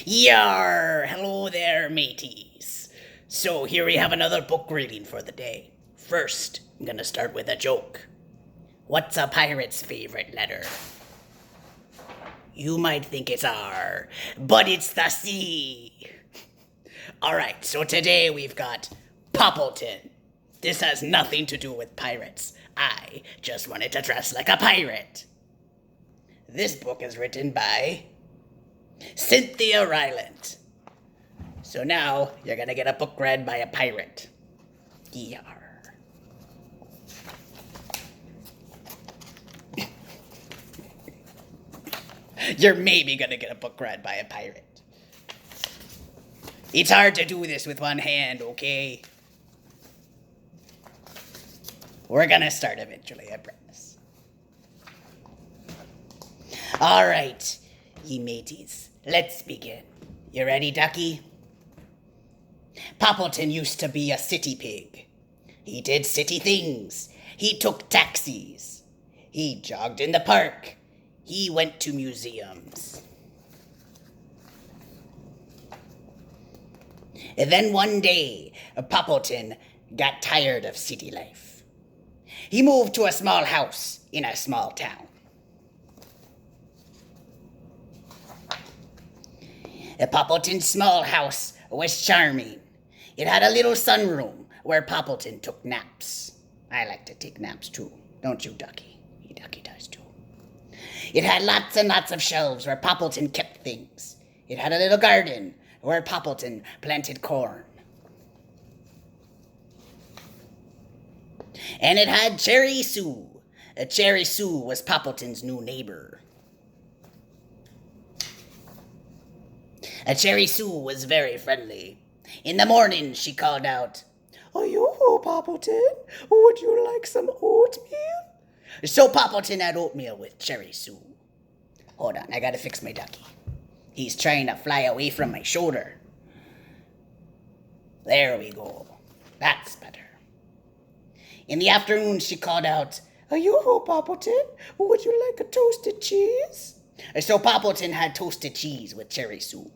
Yar! Hello there, mateys. So here we have another book reading for the day. First, I'm gonna start with a joke. What's a pirate's favorite letter? You might think it's R, but it's the C. Alright, so today we've got Poppleton. This has nothing to do with pirates. I just wanted to dress like a pirate. This book is written by Cynthia Rylant. So now you're gonna get a book read by a pirate. Yar. You're maybe gonna get a book read by a pirate. It's hard to do this with one hand, okay? We're gonna start eventually, I promise. Alright, ye mateys, let's begin. You ready, ducky? Poppleton used to be a city pig. He did city things. He took taxis. He jogged in the park. He went to museums. And then one day, Poppleton got tired of city life. He moved to a small house in a small town. Poppleton's small house was charming. It had a little sunroom where Poppleton took naps. I like to take naps too, don't you, Ducky? Ducky does too. It had lots and lots of shelves where Poppleton kept things. It had a little garden where Poppleton planted corn. And it had Cherry Sue. Cherry Sue was Poppleton's new neighbor. Cherry Sue was very friendly. In the morning, she called out, "Yo, Poppleton, would you like some oatmeal?" So Poppleton had oatmeal with Cherry Sue. Hold on, I gotta fix my ducky. He's trying to fly away from my shoulder. There we go. That's better. In the afternoon, she called out, "Yo, Poppleton, would you like a toasted cheese?" So Poppleton had toasted cheese with Cherry Sue.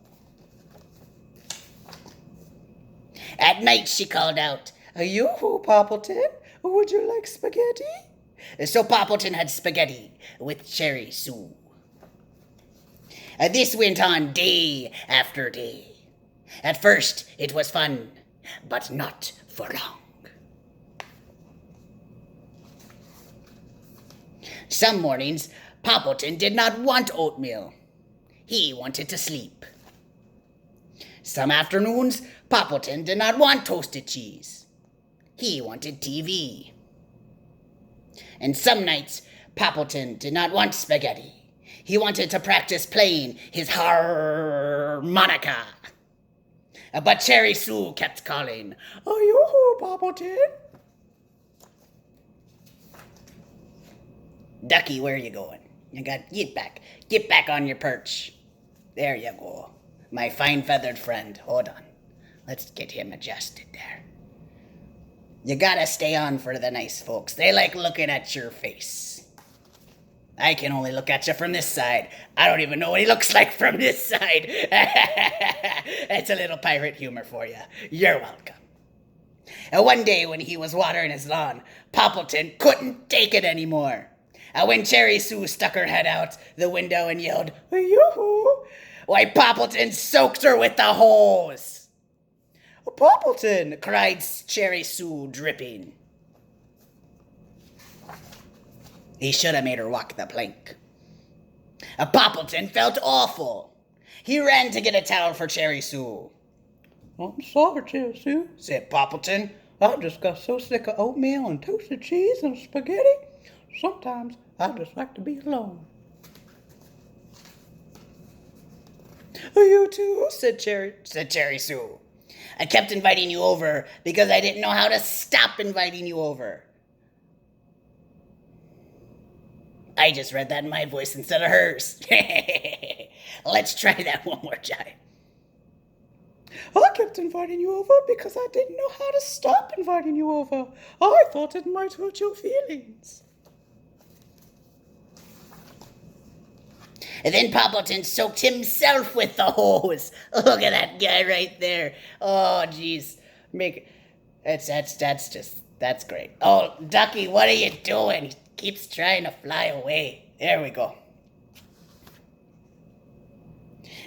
At night, she called out, "Yo, Poppleton, would you like spaghetti?" So Poppleton had spaghetti with Cherry Sue. This went on day after day. At first, it was fun, but not for long. Some mornings, Poppleton did not want oatmeal. He wanted to sleep. Some afternoons, Poppleton did not want toasted cheese. He wanted TV. And some nights, Poppleton did not want spaghetti. He wanted to practice playing his harmonica. But Cherry Sue kept calling, "Yo, Poppleton." Ducky, where are you going? You got get back on your perch. There you go. My fine feathered friend. Hold on. Let's get him adjusted there. You gotta stay on for the nice folks. They like looking at your face. I can only look at you from this side. I don't even know what he looks like from this side. It's a little pirate humor for you. You're welcome. And one day when he was watering his lawn, Poppleton couldn't take it anymore. When Cherry Sue stuck her head out the window and yelled, "Yoo-hoo!" why, Poppleton soaked her with the hose. "Poppleton!" cried Cherry Sue, dripping. He should have made her walk the plank. Poppleton felt awful. He ran to get a towel for Cherry Sue. "I'm sorry, Cherry Sue," said Poppleton. "I just got so sick of oatmeal and toasted cheese and spaghetti. Sometimes I just like to be alone." "You too," said Cherry Sue. "I kept inviting you over because I didn't know how to stop inviting you over." I just read that in my voice instead of hers. Let's try that one more time. "I kept inviting you over because I didn't know how to stop inviting you over. I thought it might hurt your feelings." And then Poppleton soaked himself with the hose. Look at that guy right there. Oh, jeez. That's great. Oh, Ducky, what are you doing? He keeps trying to fly away. There we go.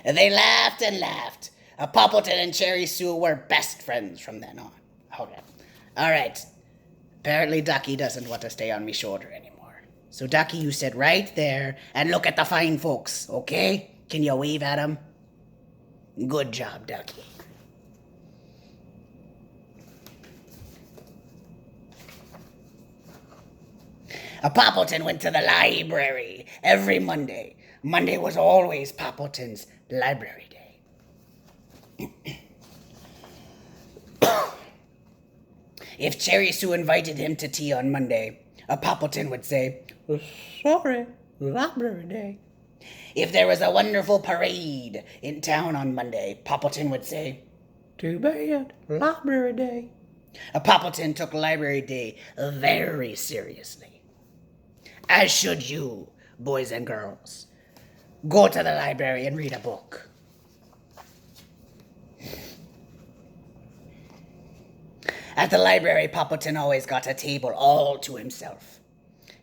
And they laughed and laughed. Poppleton and Cherry Sue were best friends from then on. Okay. All right. Apparently Ducky doesn't want to stay on me shoulder anymore. So, Ducky, you sit right there and look at the fine folks, okay? Can you wave at them? Good job, Ducky. Poppleton went to the library every Monday. Monday was always Poppleton's library day. If Cherry Sue invited him to tea on Monday, Poppleton would say, "Sorry, library day." If there was a wonderful parade in town on Monday, Poppleton would say, "Too bad, library day." Poppleton took library day very seriously. As should you, boys and girls. Go to the library and read a book. At the library, Poppleton always got a table all to himself.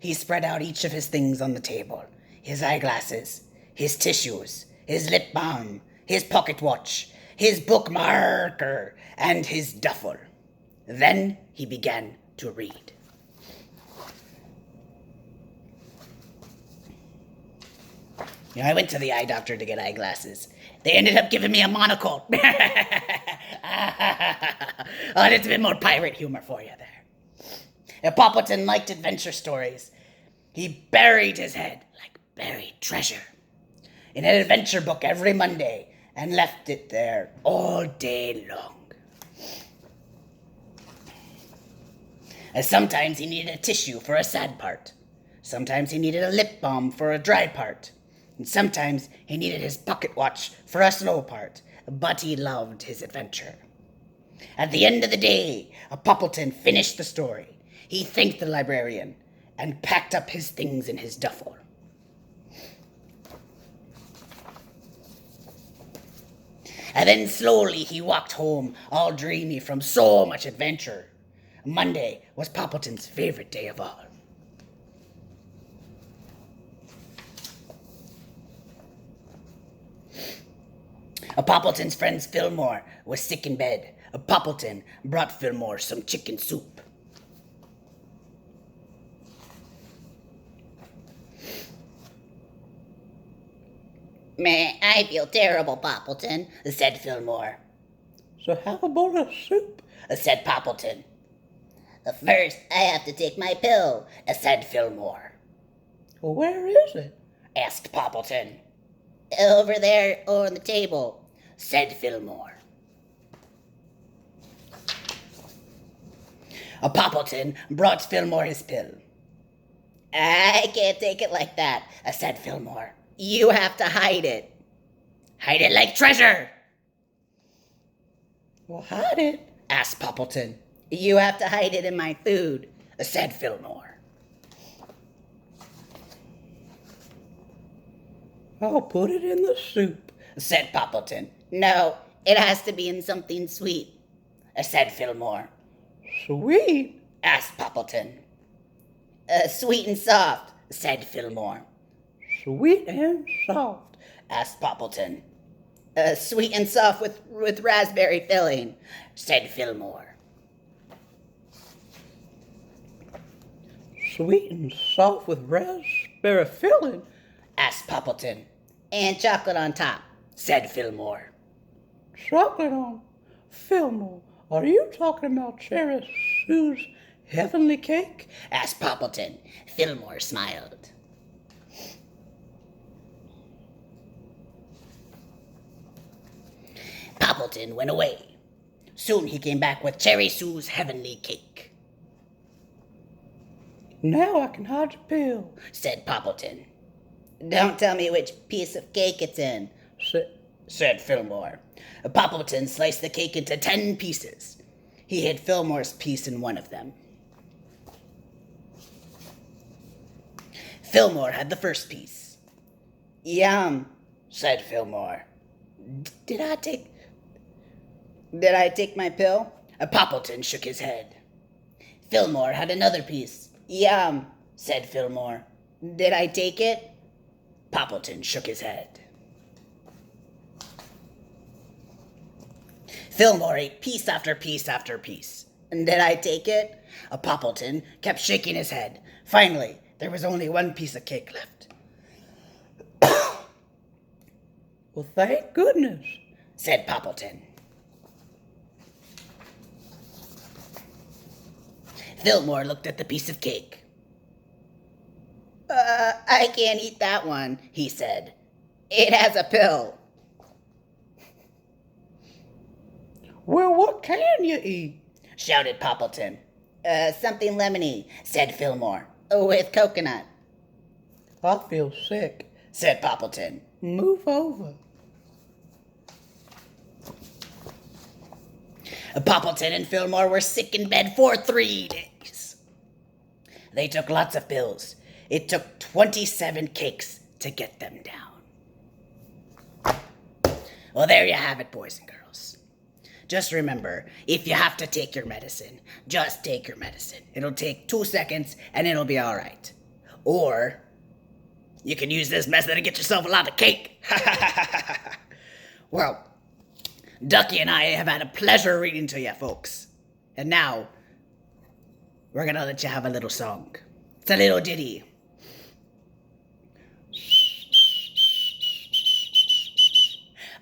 He spread out each of his things on the table. His eyeglasses, his tissues, his lip balm, his pocket watch, his bookmarker, and his duffel. Then he began to read. I went to the eye doctor to get eyeglasses. They ended up giving me a monocle. Oh, that's a bit more pirate humor for you there. If Poppleton liked adventure stories, he buried his head like buried treasure in an adventure book every Monday and left it there all day long. And sometimes he needed a tissue for a sad part. Sometimes he needed a lip balm for a dry part. And sometimes he needed his pocket watch for a slow part, but he loved his adventure. At the end of the day, Poppleton finished the story. He thanked the librarian and packed up his things in his duffel. And then slowly he walked home, all dreamy from so much adventure. Monday was Poppleton's favorite day of all. Poppleton's friend Fillmore was sick in bed. Poppleton brought Fillmore some chicken soup. "Meh, I feel terrible, Poppleton," said Fillmore. "So how about a soup?" said Poppleton. "First, I have to take my pill," said Fillmore. "Well, where is it?" asked Poppleton. "Over there on the table," said Fillmore. Poppleton brought Fillmore his pill. "I can't take it like that," said Fillmore. "You have to hide it." "Hide it like treasure." "Well, hide it?" asked Poppleton. "You have to hide it in my food," said Fillmore. "I'll put it in the soup," said Poppleton. "No, it has to be in something sweet," said Fillmore. "Sweet?" asked Poppleton. "Sweet and soft," said Fillmore. "Sweet and soft?" asked Poppleton. "Sweet and soft with raspberry filling," said Fillmore. "Sweet and soft with raspberry filling?" asked Poppleton. "And chocolate on top," said Fillmore. "Chocolate on Fillmore? Are you talking about Cherry Sue's heavenly cake?" asked Poppleton. Fillmore smiled. Poppleton went away. Soon he came back with Cherry Sue's heavenly cake. "Now I can hide your pill," said Poppleton. "Don't tell me which piece of cake it's in," said Fillmore. Poppleton sliced the cake into 10 pieces. He hid Fillmore's piece in one of them. Fillmore had the first piece. Yum, said Fillmore. Did I take my pill? Poppleton shook his head. Fillmore had another piece. Yum, said Fillmore. Did I take it? Poppleton shook his head. Fillmore ate piece after piece after piece. Did I take it? Poppleton kept shaking his head. Finally, there was only one piece of cake left. Well, thank goodness, said Poppleton. Fillmore looked at the piece of cake. I can't eat that one, he said. It has a pill. Well, what can you eat? Shouted Poppleton. Something lemony, said Fillmore, with coconut. I feel sick, said Poppleton. Move over. Poppleton and Fillmore were sick in bed for 3 days. They took lots of pills. It took 27 cakes to get them down. Well, there you have it, boys and girls. Just remember, if you have to take your medicine, just take your medicine. It'll take 2 seconds and it'll be all right. Or you can use this method to get yourself a lot of cake. Well, Ducky and I have had a pleasure reading to you, folks. And now, we're going to let you have a little song. It's a little ditty.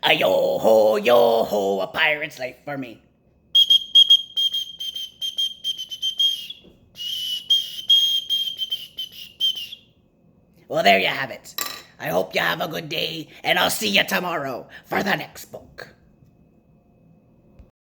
A yo-ho, a pirate's life for me. Well, there you have it. I hope you have a good day, and I'll see you tomorrow for the next book.